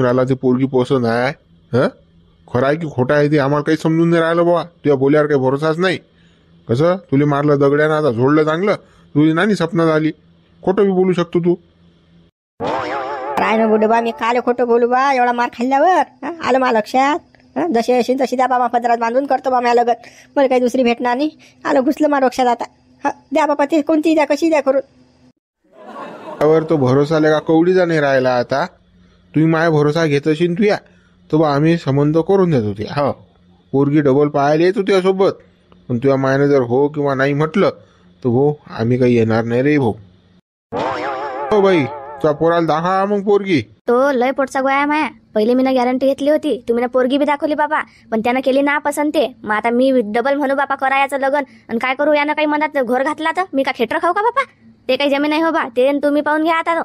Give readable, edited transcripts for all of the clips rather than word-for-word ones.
राहिला ते पोरगी पसंत आहे. हं, खरं आहे की खोटं आहे ते आम्हाला काही समजून नाही राहिलं बाबा. तुझ्या बोल्यावर काही भरोसाच नाही. कसं तुला मारलं दगड्यानं, आता झोडलं चांगलं, तुझी नानी स्वप्नात आली. खोटं बी बोलू शकतो तू. काय ना बुडे बा, मी काल खोटं बोलू बा एवढा मार खाल्ल्यावर? आलं मला लक्षात. जशी असेल तशी द्या बाबा, पदरात बांधून करतो बा म्या लगत. मला काही दुसरी भेटणार नाही. आलं घुसलं मा डोक्यात आता. द्या बाबा, ते कोणती द्या, कशी द्या करून. त्यावर तो भरोसा लेका कवडीचा नाही राहिला आता. तुम्ही माझ्या भरोसा घेत असेल तुया तो बा आम्ही संबंध करून देत होते. हो, पोरगी डबल पाहायला येत होती सोबत, पण तुझ्या मायाने जर हो किंवा नाही म्हटलं तर भाऊ आम्ही काही येणार नाही रे भाऊ. हो बाई, तुझ्या पोराला दाखवा मग पोरगी. तो लय पोटचा गोया माया. पहिले मी ना गॅरंटी घेतली होती, तुम्ही ना पोरगी बी दाखवली बाबा, पण त्यानं केली ना पसंती. मग आता मी डबल म्हणू बापा करायचं लग्न, आणि काय करू, यानं काही मनात घोर घातला तर मी का खेटर खाऊ का बापा? ते काही जमीन नाही हो बा, ते तुम्ही पाहून घ्या आता.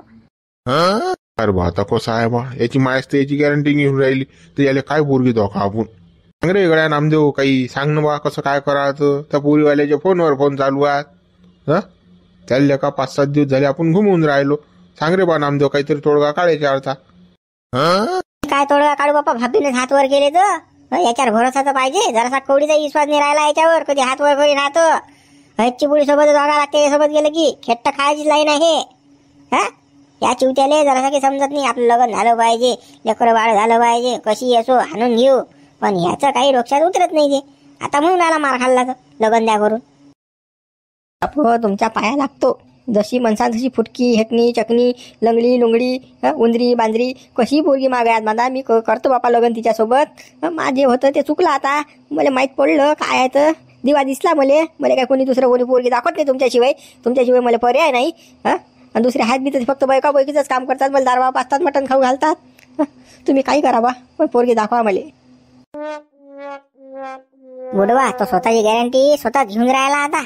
अरे बा, आता कसं आहे बा, याची मायस तर याची गॅरंटी घेऊन राहिली तर याला काय पोरगी दाखवा आपण? सांग रे गड्या नामदेव, काही सांग ना बा, कसं काय करायचं? त्या पोरीवाल्याच्या फोनवर फोन चालू आहेत. त्याला का 5-7 दिवस झाले आपण घुमवून राहिलो. सांग रे बा नामदेव, काहीतरी तोडगा काढायचा अर्था. काय तोडगा काढू बापा? भाभीने हात वर केले तर याच्यावर भरोसा तर पाहिजे. जरासा कवडीचा विश्वास नाही राहिला याच्यावर. कधी हात वर करी राहतो. हच्ची पुढी सोबत जागा लागते, सोबत गेलं की खेट्ट खायची लाईन आहे. या चिवत्याले जरासा काही समजत नाही. आपलं लग्न झालं पाहिजे, लेकरं बाळ झालं पाहिजे, कशी असो आणून घेऊ, पण ह्याचं काही डोक्यात उतरत नाही ते. आता म्हणून आला मार खाल्ला तर लग्न द्या करून. बापू तुमच्या पाया लागतो. जशी मनसा तशी फुटकी, हेटणी, चकणी, लंगडी लुंगडी, उंदरी बांदरी, कशी पोरगी मागायत मला. मी करतो बापा लग्न तिच्यासोबत. माझे होतं ते चुकलं. आता मला माहीत पडलं काय आहे तर दिवा दिसला मला काय कोणी दुसरं कोणी पोरगी दाखवत नाही तुमच्याशिवाय मला पर्याय नाही. आणि दुसरे हात बी तर फक्त बैका बैकीचंच काम करतात. मला दारवा पाचतात, मटण खाऊ घालतात. तुम्ही काही करा बा, पण पोरगी दाखवा मला. बुडवा तो स्वतःची गॅरंटी स्वतः घेऊन राहिला आता.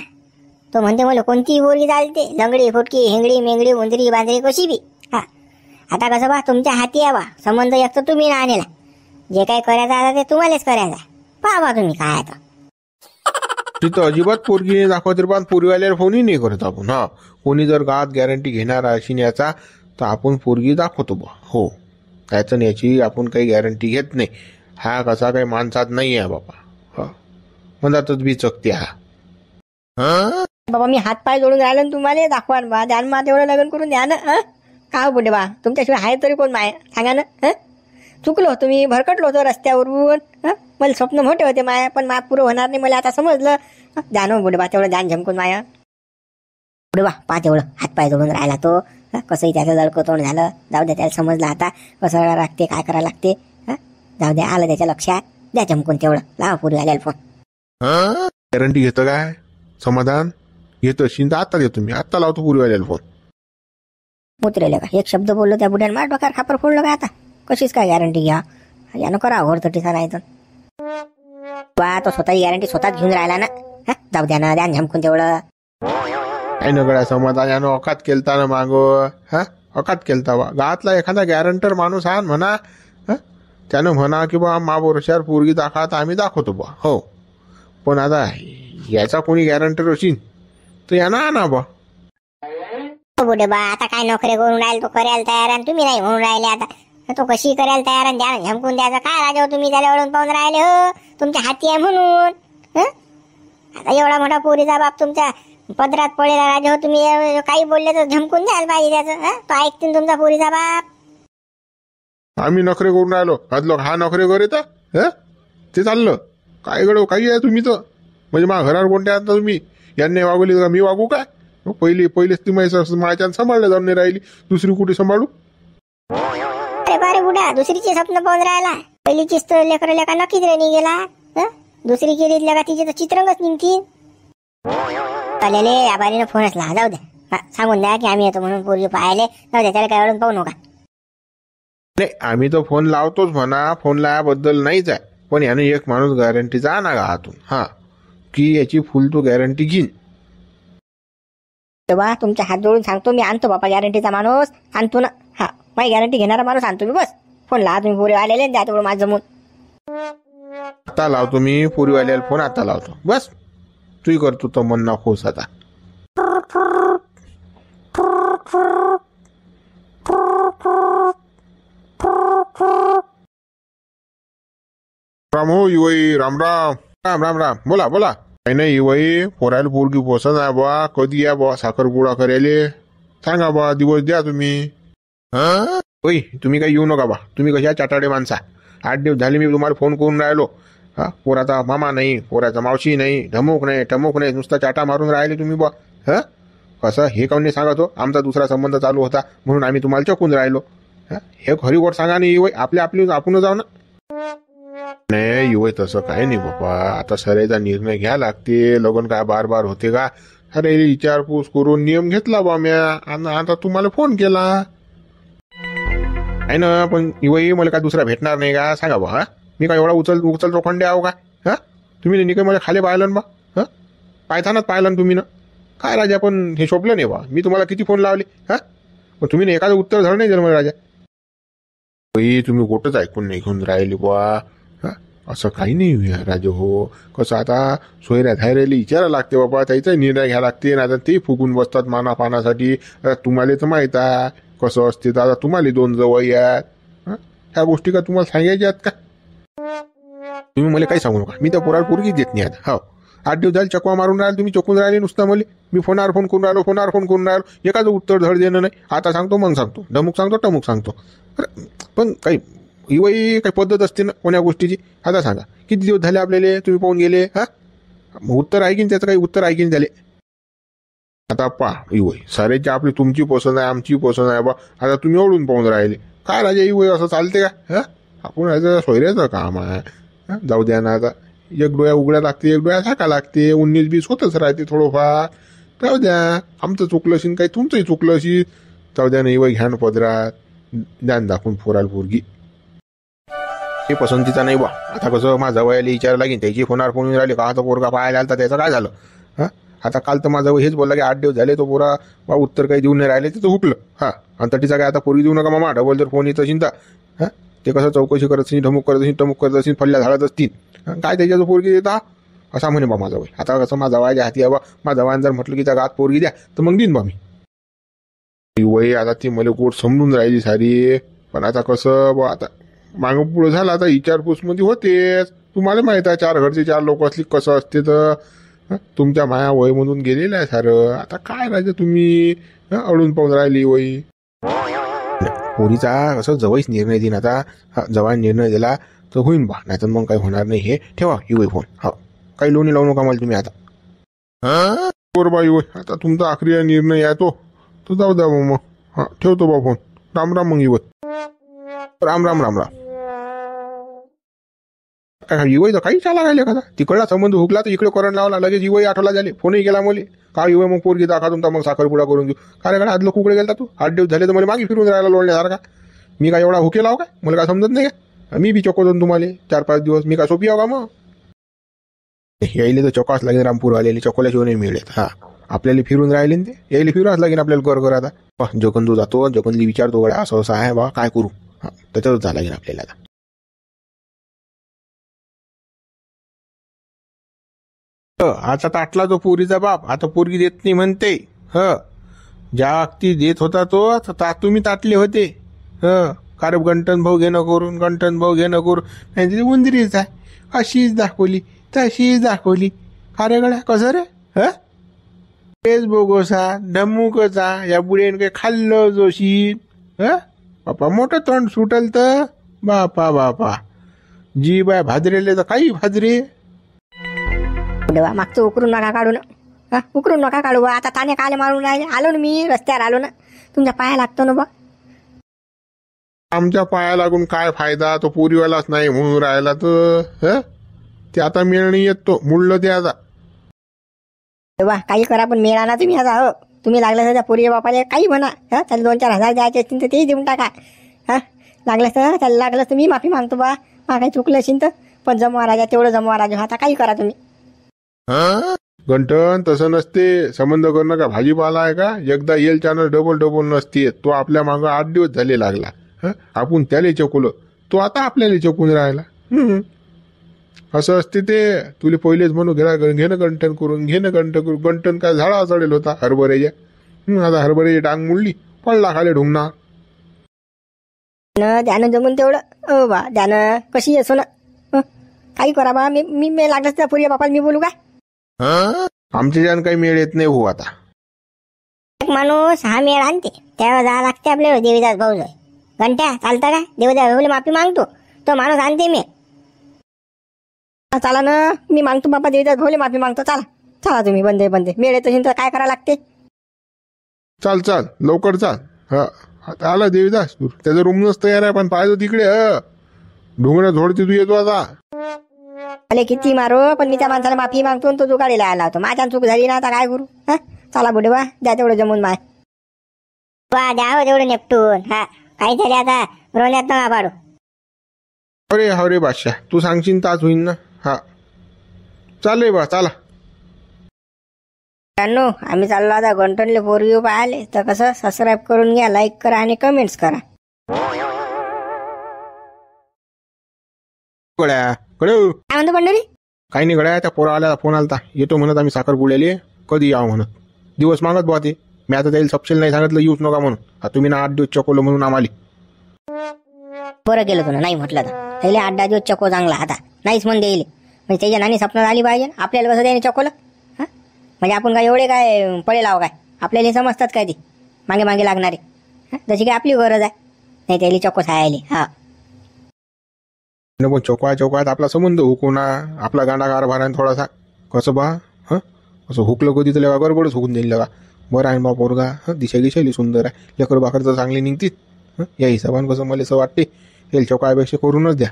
तो म्हणते मला कोणतीही पोरगी चालते, लंगडी फुटकी हिंगडी मेंगडी उंदरी बांदरी कशी बी. आता कसं बा, तुमच्या हाती आहे बा संबंध. एक तर तुम्ही ना आणला, जे काही करायचं आता ते तुम्हालाच करायचं. पहा बा तुम्ही काय आता. तिथं अजिबात पोरगी दाखवत रे, पण पोरीवाल्याला फोनही नाही करत आपण. कोणी जर गावात गॅरंटी घेणार अशी याचा तर आपण पोरगी दाखवतो बा. हो, त्याचं याची आपण काही गॅरंटी घेत नाही. हा कसा काही माणसात नाही आहे बाबा. मनातच बी चकते हा. बाबा मी हात पाय जोडून राहिलो तुम्हाला, दाखवा बा, द्यान मा तेवढं लग्न करून द्या ना. का बोलले बा, तुमच्याशिवाय आहे तरी कोण माय सांगा ना. चुकलो होतो मी, भरकटलो होतो रस्त्यावरून. मला स्वप्न मोठे होते माया, पण मा पुरं होणार नाही मला आता समजलं. द्या ना बोले बा तेवढं ध्यान झमकून माया. पुढे बा पहा तेवढं हात पाय जोडून राहिला तो. कसंही त्याचं जळकं तोंड झालं, जाऊ द्या, त्याला समजलं आता कसं करायला लागते, काय करायला लागते. जाऊ द्या, आलं त्याच्या लक्षात. द्या झमकून तेवढं, लावा पुरी आल्याला फोन. गॅरंटी घेतं काय? समाधान घेत असेल तर आता देतो मी. आता लावतो पुरीवाल्याला फोन. उतरेले का एक शब्द बोललो त्या बुड्यानं माझ्या डोक्यावर खापर फोडलं का आता? कशीच काय गॅरंटी घ्या, यानं करा घोर तटीसा नाही तर. बा तो स्वतःची गॅरंटी स्वतःच घेऊन राहिला ना. जाऊ द्या ना, द्या झमकून तेवढं. काय नगड्या समाधान यानं अकात केलता ना मागो. अकात केलता बा. गावातला एखादा गॅरंटर माणूस हा म्हणा, त्यानं म्हणा की बा मा वर्षावर पोरगी दाखवा तर आम्ही दाखवतो बा. हो, पण आता याचा कोणी गॅरंटर असेल तर यानं आणा बा. बुडे बा आता काय नोकरी करून राहील, तो करायला तयार आणि तुम्ही नाही म्हणून राहिले. आता तो कशी करायला तयार आणि द्या झमकून द्यायचं काय राजा तुम्ही त्याला ओळून पाहून राहिले. हो, तुमच्या हाती आहे म्हणून. आता एवढा मोठा पोरीचा बाप तुमच्या पदरात पडेला राजा हो, तुम्ही काही बोलले तर झमकून द्यायला पाहिजे त्याचं. तो ऐकतील तुमचा पोरीचा बाप. आम्ही नखरे करून राहिलो, लोक हा नखरे करे तर ते चाललं काय गडो काही आहे तुम्ही तर. म्हणजे माझ्या घरावर कोणत्या आता तुम्ही यांनी वागवली का मी वागू काय? पहिलेच ती माझ्या सांभाळल्या जाऊन नाही राहिली, दुसरी कुठे सांभाळू? अरे बारे बुडा, दुसरीचे स्वप्न पाहून राहिला. पहिलीचीच तर लेकर लेखा नक्कीच रेनी गेला. दुसरी केली लेखा तिचे तर चित्रंगच निघतील. चालेले आबारीनं फोन असला, जाऊ द्या, सांगून द्या की आम्ही येतो म्हणून पोरगी पाहायले. जाऊ द्या, त्याला काय पाहू नका. नाही, आम्ही तर फोन लावतोच म्हणा, फोन लावाबद्दल नाहीच आहे. पण याने एक माणूस गॅरंटीचा आणा गावातून की याची फुल तो गॅरंटी घेईन. तेव्हा तुमच्या हात जोडून सांगतो मी, आणतो बापा गॅरंटीचा माणूस आणतो ना. माझी गॅरंटी घेणारा माणूस आणतो मी. बस फोन लावा तुम्ही, पोरी आलेले द्या तेवढं माझं जमून. आता लावतो मी पोरीवाल्याला फोन, आता लावतो. बस तू करतो तो मन ना खोस आता. राम हो युवई, राम राम राम राम राम. बोला बोला. काही नाही युवई, पोरायला पोरगी पसंत आहे बा. कधी या बा साखरपुडा करायले सांगा बा, दिवस द्या तुम्ही. होय तुम्ही काही येऊ नका बा. तुम्ही कशा चाटाडे माणसा. 8 दिवस झाले मी तुम्हाला फोन करून राहिलो. हा, पोराचा मामा नाही, पोराचा मावशी नाही, ढमूक नाही टमूक नाही, नुसता चाटा मारून राहिले तुम्ही बा. हा कसं हे काऊन नाही सांगत हो. आमचा दुसरा संबंध चालू होता म्हणून आम्ही तुम्हाला चकून राहिलो. हे खरी गोट सांगा नाही युवई. आपली आपण जाऊ ना. नाही युवई तसं काही नाही बाबा. आता सरेचा निर्णय घ्या लागते. लग्न काय बार बार होते का. अरे विचारपूस करून नियम घेतला बा म्या. आता तुम्हाला फोन केला आहे ना. पण युवई मला काय दुसरा भेटणार नाही का सांगा बा. मी काय एवढा उचल रोखंडे आहो का. हा तुम्ही नाही काय मला खाली पाहिलं ना बा. हा पायथानात पाहिलं ना तुम्ही ना. काय राजा पण हे शोभलं नाही बा. मी तुम्हाला किती फोन लावले. हा पण तुम्ही एखादं उत्तर धड नाही दिलं मला राजा. तुम्ही गोटच ऐकून नाही घेऊन राहिले बा. असं काही नाही राजे हो. कसं आता सोयऱ्या धायऱ्याला विचारा लागते बाबा. त्याचा निर्णय घ्या लागते. आता ते फुगून बसतात मानापानासाठी. तुम्हाला तर माहित आहे कसं असते. तर आता तुम्हाला 2 जवळ आहेत. ह्या गोष्टी का तुम्हाला सांगायच्या आहेत का. तुम्ही मला काही सांगू नका. मी त्या पोराला पोरगीच देत नाही आता. हो 8 दिवस झाले चकवा मारून राहिले तुम्ही. चकून राहिले नुसता मला. मी फोनावर फोन करून राहिलो. एखादं उत्तर धड देणं नाही. आता सांगतो मग सांगतो. ढमूक सांगतो टमूक सांगतो. पण काही युवई काही पद्धत असते ना कोण्या गोष्टीची. आता सांगा किती दिवस झाले आपल्याला तुम्ही पाहून गेले. हा उत्तर आहे की त्याचं काही उत्तर आहे की झाले. आता पा युवई सारेची आपली तुमची पसंत आहे आमची पसंत आहे बा. आता तुम्ही ओढून पाहून राहिले काय राजा युवई. असं चालते का. हा आपण याचं सोयऱ्याचं काम आहे. जाऊ द्या ना. आता एक डोळ्या उघड्या लागते एक डोळ्या झाका लागते. 19-20 होतच राहते थोडंफार. जाऊ द्या. आमचं चुकलं असेल काही तुमचंही चुकलं असेल. जाऊ द्या ना युवई. घ्या ना पदरात ध्यान दाखवून पोराला पोरगी. हे पसंतीचा नाही बा. आता कसं माझा वयाला विचार लागेल. त्याची फोनावर फोन येऊन राहिले का तो पोरगा पाहायला आला त्याचं काय झालं. हा आता काल तर माझा हेच बोलला की 8 दिवस झाले तो पोरा बा उत्तर काही देऊन नाही राहिले तिथं हुकलं. हा आणि तटीचा काय आता पोरगी देऊ नका मामा. डबल जर फोन येत असेल तर हा ते कसं चौकशी करत असेल ढमूक करत असेल टमूक करत असेल फल्ल्या झाडत असतील. काय त्याच्याचं पोरगी देता असा म्हणे बा माझा वय. आता कसं माझा वयाच्या हाती आहे बा. माझा वयान जर म्हटलं की त्या गात पोरगी द्या तर मग देईन बा मी. वय आता ती मला गोट समजून राहिली सारी. पण आता कसं बा आता मागं पुढं झालं. आता विचारपूस मध्ये होतेच. तुम्हाला माहित आहे 4 घरचे 4 लोक असली कसं असते. तर तुमच्या माया वय म्हणून गेलेलं आहे सारं. आता काय राहायचं तुम्ही अडून पाहून राहिली वय. पोरीचा कसं जवळच निर्णय देईन आता. जवळ निर्णय दिला तर होईन बा. नाही तर मग काही होणार नाही. हे ठेवा युवई फोन. हा काही लोणी लावू नका मला तुम्ही आता. बरोबर युवई आता तुमचा आखरी निर्णय आहे तो जाऊ द्या मग. हा ठेवतो बा फोन. राम राम मग युवई. राम राम राम राम. युवई तर काही चाला राहिले एखादा. तिकडला संबंध हुकला तर इकडे करंट लावला लगेच युवई आठवला झाले. फोनही गेला मला. का युवई मग पोरगी दाखवा तुमचा मग साखरपुडा करून घेऊ. काय रे आदलो कुकडे गेला तू. 8 दिवस झाले तर मला मागे फिरून राहायला लोळण्यासारखा. मी काय एवढा हुके लाव का. मला काय समजत नाही का. मी बी चकोतो तुम्हाला 4-5 दिवस. मी काय सोपी आहो का मग. यायले तर चौकास लागेल. रामपूर आलेले चकोल्याशिवाय नाही मिळेल. हा आपल्याला फिरून राहिले ते यायला फिरावंच लागेल आपल्याला. कर आता जगन जातो जगनली विचारतो गड्या असं असं आहे बा काय करू. हा त्याच्यातच झाला लागेल आपल्याला आता. आता ताटला तो पोरीचा बाप. आता पोरगी देत नाही म्हणते. ज्या अगदी देत होता तो तुम्ही ताटले होते. कारब गंटन भाऊ घेणं करून नाही तिथे उंदरीच आहे. अशीच दाखवली तशीच दाखवली. अरे गड्या कसं रे. तेच बोगोसा ढमुकचा या बुडेन काही खाल्लं जोशी. बापा मोठं तोंड सुटल तर बापा जी बाय भाजरेले तर काही भाजरे. देवा मागचं उकरून नका काढू ना. उकरून नका काढू बा. आता ताने काले मारून राहिले. आलो ना मी रस्त्यावर आलो ना. तुमच्या पाया लागतो ना बा. आमच्या पाया लागून काय फायदा. तो पोरीवालाच नाही म्हणून राहिला तर ते आता मिळणं येतो मुळलं ते आता. तेव्हा काही करा पण मिळा ना तुम्ही आता. तुम्ही लागलं तर त्या पोरी बापाला काही म्हणा. त्याला 2-4 हजार द्यायचे असतील तर तेही देऊन टाका. लागलं तर त्याला लागलं तर मी माफी मागतो बा. काही चुकलं असेल तर. पण जमवा राजा तेवढं जमवा राजा. आता काही करा तुम्ही. गंटन तसं नसते. संबंध करणं का भाजीपाला आहे का. एकदा येल चॅनल डबल नसते. तो आपल्या मागं 8 दिवस झाले लागला. आपण त्याला चकवलं तो आता आपल्याला चकून राहिला. असं असते ते. तुला पहिलेच म्हणू घेणं गंटन करून गंटन काय झाडा चढेल होता हरभऱ्याच्या. आता हरभऱ्याची डांग मुडली पडला खाली ढुंगणार. द्यानं जमून तेवढं. बा द्यानं कशी असो ना. काही करा बा, मी लागलंच त्या पुरी बापाला मी बोलू काय? आमच्या ज्यानं काही मेळ येत नाही भाऊ आता. एक माणूस हा मेळ आणते त्यावेळेला जा लागते आपल्याला देवीदास भाऊ जाय. घंट्या चालतं काय? देवीदास भाऊला माफी मागतो, तो माणूस आणते मी. चला ना, मी मागतो बापा देवीदास भाऊला माफी मागतो. चला चला तुम्ही, बंदे मेळ येत असेल तर काय करा लागते? चाल लवकर चाल. हा आता आला देवीदास, त्याचा रूमच तयार आहे, पण पाहिजे तिकडे ढोंगऱ्या झोडते तू येतो आता. अरे किती मारो, पण मी त्या माणसाला माफी मागतो आणि तो जुगाडीला आला होता. माझ्या चूक झाली ना, आता काय करू? चला बुडे बा, द्या तेवढं जमून माय बा, द्या तेवढं नेपटून. हा काहीतरी आता रोण्यात ना पाडू. अरे बादशाह, तू सांगशील ताच होईन ना. हा चाल बा, चला. आम्ही चाललो आता गंटनले पोरगी पाहिले तर कसं सबस्क्राईब करून घ्या, लाईक करा आणि कमेंट्स करा. गड्या काय म्हणतो पंढरी? काही नाही गड्या, त्या पोरा आल्या फोन आलता, येतो म्हणत आम्ही साखर बुड्याले, कधी यावं म्हणत. दिवस मागत बुवा ते. मी आता त्याला सपशेल नाही सांगितलं येऊच नका म्हणून. तुम्ही ना 8 दिवस चकोलं म्हणून आम्हाला. बरं केलं तुला नाही म्हटलं तर. त्याला 8-10 दिवस चको चांगला, आता नाहीच म्हणून देईल. म्हणजे त्याच्या नानी स्वप्नात आली पाहिजे आपल्याला, कसं त्याने चकोलं. म्हणजे आपण काय एवढे काय पळे लाव काय? आपल्याला समजतात काय ती मागे मागे लागणारे, जशी काय आपली गरज आहे. नाही त्याला चक्को सायली. हा पण चौकात आपला संबंध हुकूना, आपला गांडा कारभाराने थोडासा कसं बा. असं हुकलं कधी तर लगा गडबडच हुकून देईल लगा. बरं आहे बा पोरगा, दिशा गिशाली सुंदर आहे, लेकर बाकर तर चांगली निघतील. या हिशोबाने कसं मला असं वाटते तेल चौकापेक्षा करूनच द्या,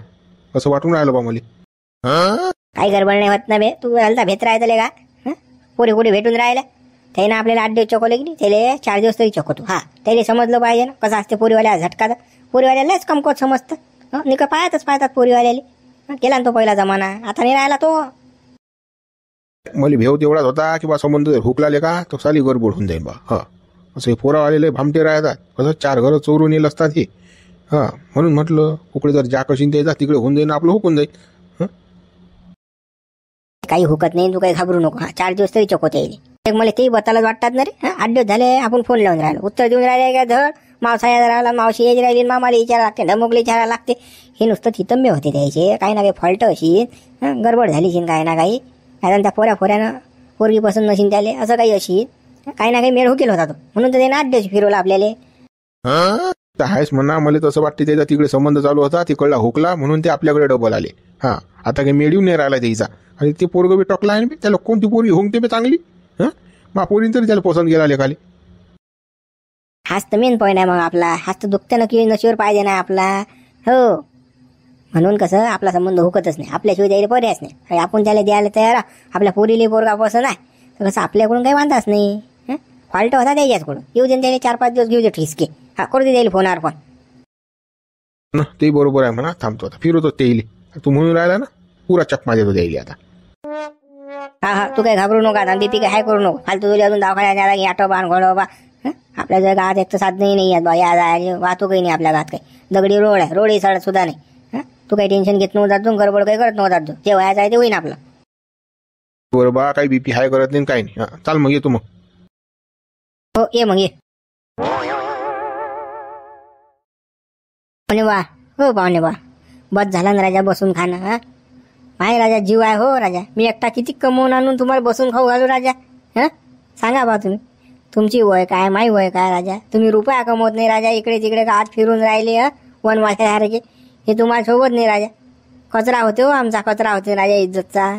असं वाटून राहिलं बा मला. काही गडबड नाही होत ना बे, तू हलता भेट राहायचं का? पुढे कुठे भेटून राहिला त्याने आपल्याला 8 दिवस चकोले की नाही, त्याला 4 दिवस तरी चकोतो. हा त्याला समजलं पाहिजे ना कसं असते पोरीवाल्या झटका. पोरीवाल्यालाच कमकोत समजतं, निका पाहतात पोरीवाल्याला. गेला ना तो पहिला जमाना, आता नाही राहिला तो. मला भेव तेवढाच होता की बा संबंध हुकलाले का तो साली गडबड होऊन जाईल बा. असं हे पोरावाले भामटे राहतात, कसं 4 घरं चोरून येईल असतात हे. म्हणून म्हटलं उकडे जर ज्या कशी द्यायचा तिकडे होऊन जाईल, आपलं हुकून जाईल. काही हुकत नाही, तू काही घाबरू नको. 4 दिवस तरी चकोत येईल. एक मला तेही बतालाच वाटतात ना रे. 8 दिवस झाले आपण फोन लावून राहिलो, उत्तर देऊन राहिले का धड. मावसाया राहिला, मावशी यायची राहिली, मामाला विचारा लागते, ढमुकले विचारायला लागते. हे नुसतं थितंबे होते द्यायचे, काही ना काही फॉल्ट अशी गडबड झाली शिन काही ना काही. आता त्या फोऱ्यानं पोरगी पसंत नशीन त्याले, असं काही अशी काही ना काही मेळ हुकेल होता तो. म्हणून तर त्याने 8 दिवस फिरवला आपल्याला. आहेच म्हणा, मला तसं वाटते त्याचा तिकडे संबंध चालू होता, तिकडला हुकला म्हणून ते आपल्याकडे डबल आले. आता काही मेळीव नाही राहिला त्याचा. आणि ते पोरग बी टोकला आहे, त्याला कोणती पोरगी हुंकते बी चांगली. मग पोरीन तरी त्याला पसंत गेला लेखाली. हाच तर मेन पॉईंट आहे मग आपला. हाच तर दुखते ना की नशीवर पाहिजे ना आपला. हो म्हणून कसं आपला संबंध हुकतच नाही, आपल्याशिवाय द्यायला पर्यायच नाही. आपण त्याला द्यायला तयार, आपल्या पोरीला पोरगा पसंत आहे तर कसं आपल्याकडून काही वांधाच नाही. फॉल्ट होता त्याच्याचकडून, येऊ दे त्याला 4-5 दिवस घेऊ दे ठिसके. करू दे द्यायला फोनवर फोन. ते बरोबर आहे म्हणा, थांबतो आता फिरवतो ते. तू म्हणून राहिला ना पुरा चकमा देतो द्यायला आता. हा तू काही घाबरू नका, आता बीपी काय करू नको. फालतू तुला अजून दवाखान्यात की ऑटो बाण घोडोबा. आपल्या जर गावात एक तर साधनही नाही आहेत बा, या जायला वाहतूकही नाही आपल्या गावात. काही दगडी रोड आहे, रोडही सडत सुद्धा नाही. तू काही टेन्शन घेत नव्हता, जातो गडबड काही करत नव्हता. जे व्हायचं आहे ते होईन आपलं. बरोबर, काही बीपी हाय करत नाही काही नाही. चाल मग येतो मग. हो ये मग ये. पाहुणे बा, हो पाहुणे बा, बस झाला ना राजा बसून खाणं. माय राजा जीव आहे हो राजा. मी एकटा किती कमवून आणून तुम्हाला बसून खाऊ घालू राजा. सांगा बा तुम्ही, तुमची वय काय माई वय काय राजा. तुम्ही रुपया कमवत नाही राजा, इकडे तिकडे आत फिरून राहिले वनवासासारखे. हे तुम्हाला सोबत नाही राजा. कचरा होते हो आमचा, कचरा होते राजा इज्जतचा.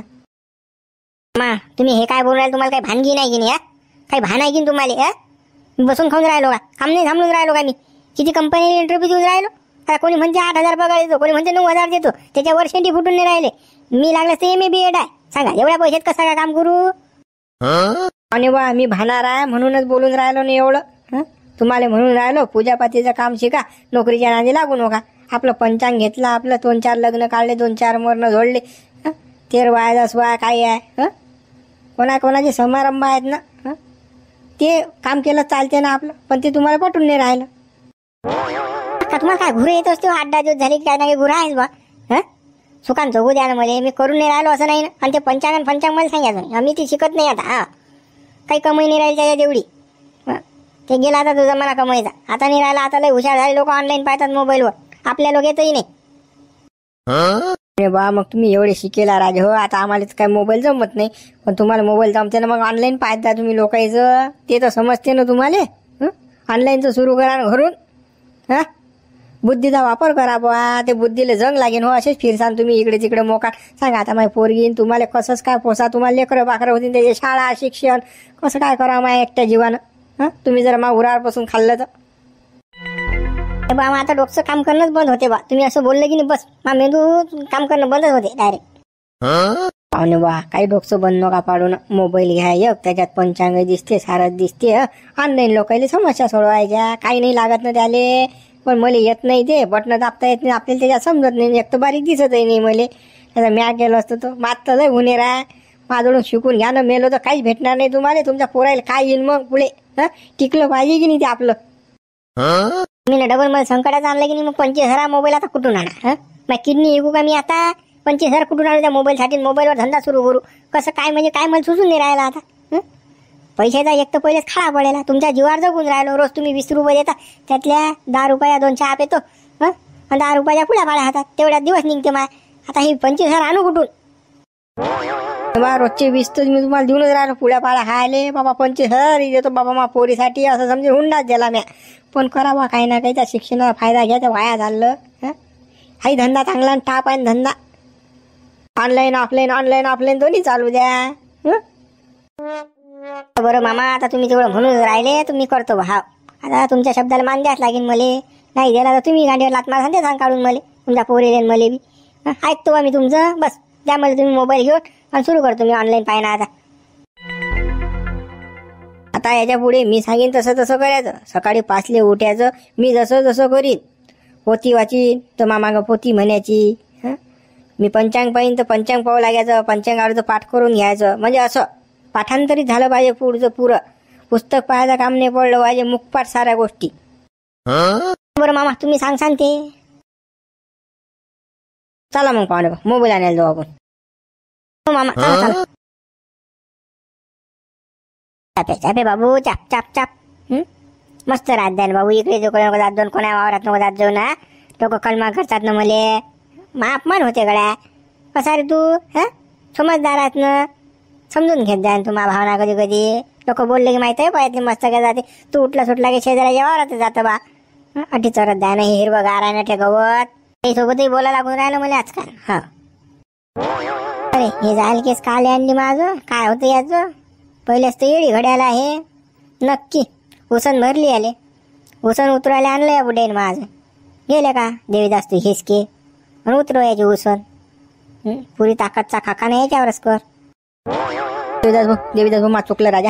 मा तुम्ही हे काय बोलून राहिले, तुम्हाला काही भानगी नाही की नाही? काही भान आहे की तुम्हाला? मी बसून खाऊन राहिलो का? काम नाही थांबून राहिलो का? मी किती कंपनीला इंटरव्ह्यू देऊन राहिलो. कोणी म्हणते 8,000 पगार देतो, कोणी म्हणते 9,000 देतो. त्याच्यावर शेंडी फुटून नाही राहिले. मी लागलं तर MA BEd आहे. सांगा एवढ्या पैशात कसं काय काम करू? आणि बा मी भाणार आहे म्हणूनच बोलून राहिलो नाही एवढं. तुम्हाला म्हणून राहिलो पूजापातीचं काम शिका, नोकरीच्या नादी लागू नका. आपलं पंचांग घेतलं, आपलं 2-4 लग्न काढले, 2-4 मरण जोडले. 13 वयाचा स्वाय काय आहे? कोणाचे समारंभ आहेत ना, ते काम केलं चालते ना आपलं. पण ते तुम्हाला पटून नाही राहिलं. तुम्हाला काय घुरे येत असते? 8-10 दिवस झाले की काय ना काही घुरा आहेस बा. सुखान जगू द्या ना मला, मी करून नाही राहिलो असं नाही ना. आणि ते पंचांग मला सांगायचं आम्ही ती शिकत नाही आता. काही कमाई नाही राहील त्याच्या तेवढी. ते गेला आता तो जमाना कमाईचा. आता नाही राहिला. आता लय हुशार झाले लोक, ऑनलाईन पाहतात मोबाईलवर. आपल्या लोक येतही नाही. अरे बा मग तुम्ही एवढे शिकेला राजे हो, आता आम्हाला काय मोबाईल जमत नाही, पण तुम्हाला मोबाईल जमते ना, मग ऑनलाईन पाहता तुम्ही लोकांचं, ते तर समजते ना तुम्हाला. ऑनलाईनचं सुरू करा ना घरून. हा बुद्धीचा वापर करा बा, ते बुद्धीला जंग लागेल हो. असेच फिरसान तुम्ही इकडे तिकडे मोका. सांगा आता माझी पोरगीन तुम्हाला कसंच काय पोसा, तुम्हाला लेकरं बाकरं होती त्याची शाळा शिक्षण कसं काय करा माझ्या एकट्या जीवानं. तुम्ही जर मा उरावरपासून खाल्लं तर बा मग आता डोकं काम करणंच बंद होते बा. तुम्ही असं बोललं की नाही बस मा मेंदू काम करणं बंदच होते डायरेक्ट. पाहुणे बा काही डोकं बंद नका पाडू ना. मोबाईल घ्या एक, त्याच्यात पंचांग दिसते, सारच दिसते. ऑनलाईन लोकांना समस्या सोडवायच्या, काही नाही लागत ना त्याले. पण मला येत नाही ते बटणं दाबता येत नाही आपल्याला, त्याच्यात समजत नाही, एक तर बारीक दिसतही नाही मला. त्याचा म्या केलं असतं तर मात लय गुन्हेर आहे. माझ्याकडून शिकून घ्या ना, मेलो तर काहीच भेटणार नाही तुम्हाला. तुमच्या पोरायला काय येईल मग पुढे. टिकलं पाहिजे की नाही ते आपलं. मी ना डबल मला संकटात आणलं की नाही, मग 25,000 मोबाईल आता कुठून आणा. मग किडनी ऐकू का मी आता. 25,000 कुठून आणू त्या मोबाईलसाठी. मोबाईलवर धंदा सुरू करू कसं काय, म्हणजे काय मला सुचून नाही राहिला आता. पैशाचा एक तर पहिलेच खाडा पडेला. तुमच्या जीवावर जगून राहिलो. रोज तुम्ही 20 रुपये देता, त्यातल्या 10 रुपया 2 चहा पेतो, आणि 10 रुपयाच्या पुड्या पाड्या हातात, तेवढ्यात दिवस निघते माय. आता ही 25,000 आणू कुठून. बा रोजचे 20 तर मी तुम्हाला देऊनच राहिलो पुड्या पाड्या खायले. बाबा 25,000 देतो बाबा मा पोरीसाठी, असं समजे हुंडाच दिला म्या. पण करावा काही ना काही, त्या शिक्षणाचा फायदा घ्या, त्या वाया झालं. हाही धंदा चांगला टाप आहे धंदा. ऑनलाईन ऑफलाईन दोन्ही चालू द्या. बरं मामा आता तुम्ही तेवढं म्हणून राहिले, तुम्ही करतो भाव. आता तुमच्या शब्दाला मान द्याच लागेल मले. नाही दिला तर तुम्ही गांडीवर लात मारा सांगते सांग काढून मले, तुमच्या पोरीले मले बी. ऐकतो बा मी तुमचं. बस द्या मला तुम्ही मोबाईल घेऊन आणि सुरू करतो मी ऑनलाईन पाहिना. आता याच्या पुढे मी सांगेन तसं तसं करायचं. सकाळी 5 उठायचं. मी जसं जसं करीन. पोथी वाचीन तर मामागं पोथी म्हणायची. मी पंचांग पाहिन तर पंचांग पाहू लागायचं. पंचांगावरचं पाठ करून घ्यायचं. म्हणजे असं पाठांतरित झालं पाहिजे पुढचं पुरं. पुस्तक पाहायचं काम नाही पडलं पाहिजे. मुखपाठ साऱ्या गोष्टी. बरं मामा तुम्ही सांगसान ते. चला मग पाहुणे मोबाईल आणायला जाऊ आपण. हो मामा चला चला. चापे चापे बाबू चाप चाप चाप. मस्त रात द्या ना बाबू. इकडे तिकडे नको जात जाऊन, कोणा वावरात नको जात जाऊ ना. लोक कलमा करतात ना मले. मा अपमान होते गड्या. कसा रे तू समजदार आहेत ना. समजून घेत जाय तू मा भावना. कधी कधी लोक बोलले की माहिती आहे पाहिजे मस्त काय जाते. तू उठला सुटला की शेजाऱ्याच्या वावरात जातं बा. अटी चरत द्या ना. हिरवं गार आहे ना ते गवत. सोबतही बोलायला लागून राहिलं मला आजकाल. हा अरे हे जायल केस काले आणली माझं. काय होतं याचं. पहिलेच तर येडी घड्याला आहे नक्की. उसन भरली आले. उसन उतरायला आणलं या बुड्याने माझं. गेले का देवीदास तू हिसके आणि उतरव याची उसन. पुरी ताकदचा खाका नाही याच्यावरच कर. देवीदास भाऊ मा चुकलं राजा.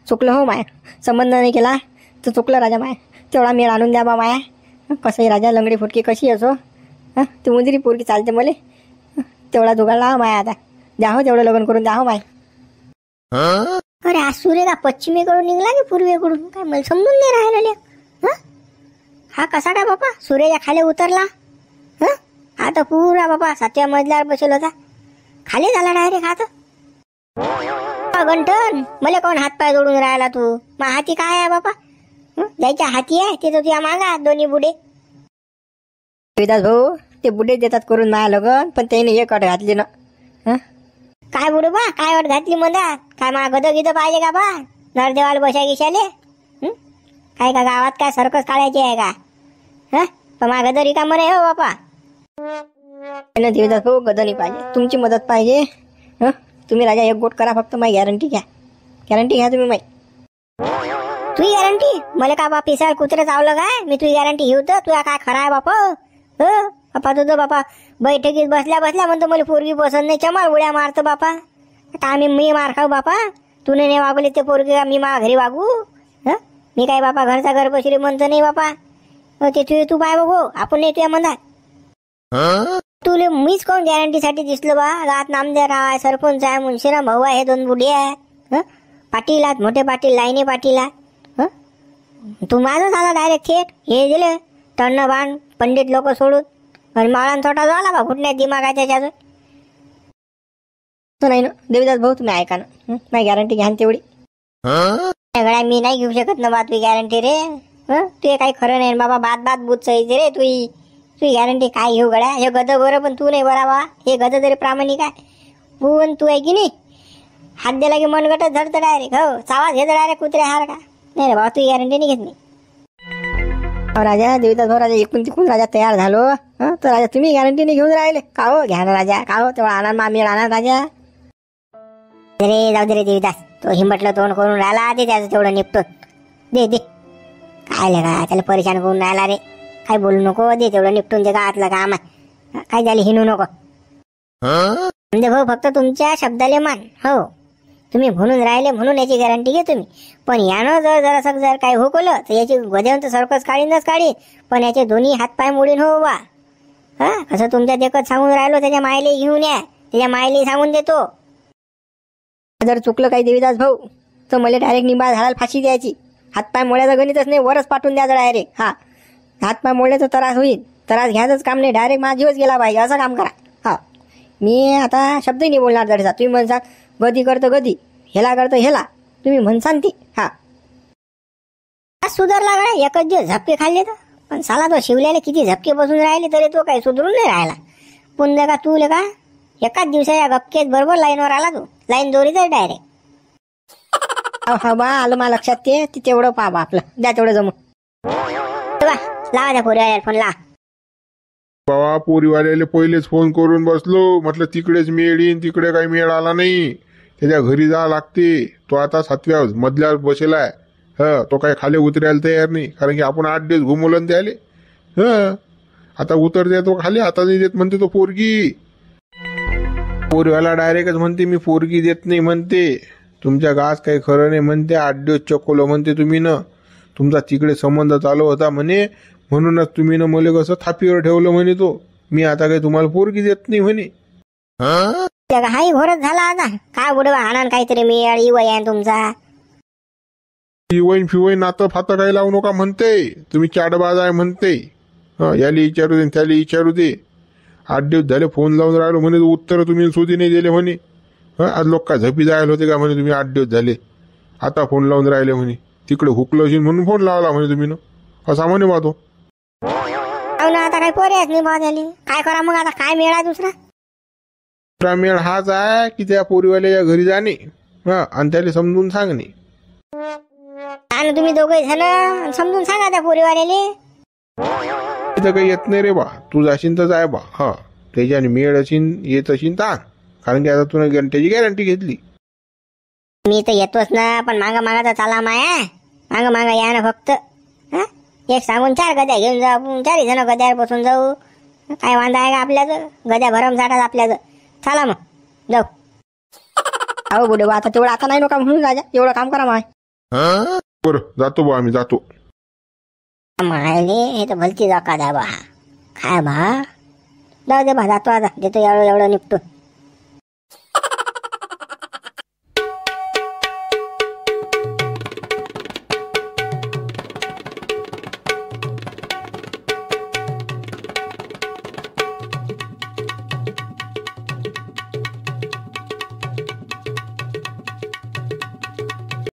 चुकलं हो माया. संबंध नाही केला तर चुकलं राजा माया. तेवढा मेळ आणून द्या बा माया. कसंही राजा लंगडी फुटकी कशी असो. ती मुंजरी पोरकी चालते मले. तेवढा जुगाड लावा माया. आता द्या हो तेवढं लग्न करून द्या हो माय. अरे आज सूर्य का पश्चिमेकडून निघला की पूर्वेकडून काय मला समजून नाही राहिलेले. हा कसा काय बापा सूर्याच्या खाली उतरला. हा तर पुरा बापा 7व्या मजल्यावर बसेल होता. खाली झाला डायरेक्ट. हा गंठन मला कोण हातपाय जोडून राहिला तू. मा हाती काय आहे बापा. ज्याच्या हाती आहे ते तर तुझ्या मागा दोन्ही बुडे. विदास भाऊ ते बुडे देतात करून माझ्या लगन. पण त्याने एक अट घातली ना. काय बुडू बा काय अट घातली म्हणा. काय मा गद गिद पाहिजे का बा. नरदेवाला बशा गिशाले. काय का गावात काय सर्कस काढायची आहे का. पण मा गद रिकाम नाही हो बापा. देवदास भाऊ गद नाही पाहिजे. तुमची मदत पाहिजे. तुम्ही राजा एक गोट करा फक्त. माझी गॅरंटी घ्या. गॅरंटी घ्या तुम्ही माई. तुझी गॅरंटी मला का बा पिसाळ कुत्रे चावलं काय. मी तुझी गॅरंटी घेऊ तर तुला काय खरं आहे बापा. बापा तुझं बापा बैठकीत बसल्या बसल्या म्हणतो मला पोरगी पसंत नाही. चमार उड्या मारतो बापा. का मी मार खाऊ बापा. तुने नाही वागले ते पोरगी मी मा घरी वागू. मी काय बापा घरचा घर बसरी म्हणतो नाही बापा. ते तू पाय बघू आपण नाही तुझ्या म्हणतात. तुले मीच कोण गॅरंटीसाठी दिसलो बा. रात नामदेव आहे सरपंच आहे मुंशीराम भाऊ आहे. 2 बुढे आहे. पाटील आहेत मोठे पाटील लाईने पाटील आहे. तू माझं झाला डायरेक्ट थेट. हे दिले टन्न बाण पंडित लोक सोडून. आणि माळान छोटा झाला बा घुटण्यात दिमाग त्याच्यात. नाही ना देवीदास भाऊ तुम्ही ऐका ना. माझी गॅरंटी घ्या तेवढी. गड्या मी नाही घेऊ शकत ना बा तुझी गॅरंटी रे. तू काही खरं नाही बाबा. बात बूत सही रे तुई. तुझी गॅरंटी काय घेऊ गड्या? हे गद बरं पण तू नाही बरा बा. हे गद तरी प्रामाणिक आहे. पण तू आहे की नाही, हात दिला की मनगटच धरतं डायरेक्ट. हो, चावाच घेतं डायरेक्ट कुत्र्या हार का. नाही रे बाबा, तुझी गॅरंटी नाही घेत मी. राजा देवीदास भाऊ, राजा एकूण तिकून राजा तयार झालो. तर राजा तुम्ही गॅरंटी नाही घेऊन राहिले का हो? घ्या ना राजा, का हो तेव्हा आणा मामी आणा राजा. रे जाऊ दे रे देवीदास, तो हिंबटलं तोंड करून राहिला ते त्याचं तेवढं निपटून दे दे. काय लगा त्याला परेशान करून राहिला रे. काय बोलू नको, दे तेवढं निपटून दे. गावातलं काम आहे, काय झाली हिनू नको. म्हणजे भाऊ फक्त तुमच्या शब्दाले मान. हो, तुम्ही म्हणून राहिले म्हणून याची गॅरंटी घे तुम्ही. पण यानं जर काही हुकवलं तर याची गदेवंत सरकच काढीनच काढी. पण याचे दोन्ही हातपाय मोडीन हो बा. हा, असं तुमच्या देखत सांगून राहिलो. त्याच्या मायले घेऊन या, त्याच्या मायले सांगून देतो. जर चुकलं काही देवीदास भाऊ तर मला डायरेक्ट निंबा झाडाला फाशी द्यायची. हातपाय मोड्याचं गणितच नाही, वरच पाठवून द्यायचं डायरेक्ट. हा, हातपाय मोडल्याचं त्रास होईल, त्रास घ्यायचंच काम नाही, डायरेक्ट माझा जीवच गेला पाहिजे असं काम करा. हा, मी आता शब्दही नाही बोलणार. जर तुम्ही म्हणसा गदी करतं गदी, हेला करतं हेला, तुम्ही म्हणसान ती. हा, सुधारला गड्या. एकच दिवस झपके खाल्ले तर. पण साला तो शिवल्याला किती झपके बसून राहिले तरी तो काही सुधरून नाही राहिला. पुन्हा का तू का एकाच दिवसाच्या गपकेत बरोबर लाईनवर आला तू. Line दोरीच direct. हा बा, आलं मला लक्षात. ते तेवढं पहा बा आपलं, द्या तेवढं जमून. लावा त्या पोरीवाल्याला फोन ला. बाबा, पोरीवाल्याला पहिलेच फोन करून बसलो. म्हटलं तिकडेच मेळ येईन, तिकडे काही मेळ आला नाही. त्याच्या घरी जा लागते. तो आता 7व्या मधल्यावर बसेलाय. तो काही खाली उतरायला तयार नाही, कारण की आपण 8 दिवस घुमवलं त्याले. आता उतरते तो खाली, आता नाही देत म्हणते तो पोरगी. पोरीवाला डायरेक्टच म्हणते मी पोरगी देत नाही म्हणते. तुमच्या गावात काही खरं नाही म्हणते. 8 दिवस चकोलो म्हणते तुम्ही न. तुमचा तिकडे संबंध चालू होता म्हणे, म्हणूनच तुम्ही न मला कसं थापीवर ठेवलं म्हणे. तो मी आता काही तुम्हाला पोरगी देत नाही म्हणे. हाही घोरच झाला आता. काय बुडवा आणान काहीतरी मेळ इवय आहे तुमचा. इवईन फिवईन नातं फातं काही लावू नका म्हणते. तुम्ही चाडबाज आहे म्हणते. याला विचारू दे त्याला विचारू दे. 8 दिवस झाले फोन लावून राहिलो म्हणे, उत्तर तुम्ही सुधी नाही दिले म्हणे. आज लोक काय झपी जायला होते का म्हणे तुम्ही 8 दिवस झाले. आता फोन लावून राहिले म्हणे. तिकडे हुकलो असेल म्हणून फोन लावला म्हणे तुम्ही. असा म्हणे बा तो. आता काही पोऱ्याच नाही बा झाली. काय करा मग आता? काय मेळा दुसरा मेळ हाच आहे की त्या पोरीवाल्या घरी जाणे आणि त्याला समजून सांगणे. आणि तुम्ही दोघे जण समजून सांगा त्या पोरीवाल्याले. तिथं काही येत नाही रे बा. तू जाशील तर जाय बा. त्याच्याने मेळ असेल येत असेल तर, कारण की आता तुला त्याची गॅरंटी घेतली. मी तर येतोच ना, पण मागा मागा तर चाला माया. मागा मागा या ना फक्त. एक सांगून 4 गद्या घेऊन जाऊ आपण. 4 जण गद्यावर बसून जाऊ. काय वांदा आहे का आपल्याचं? गद्या भरमसाठाच आपल्याचं. चला मग जाऊ. अहो बुडे बा, आता तेवढं आता नाही नका म्हणून राजा. एवढं काम करा माय. बरं जातो बा, आम्ही जातो. मायले हे तर भलती जाका द्या बा. काय बा, जाऊ दे बा, जातो आता. देतो एवढं निपटून.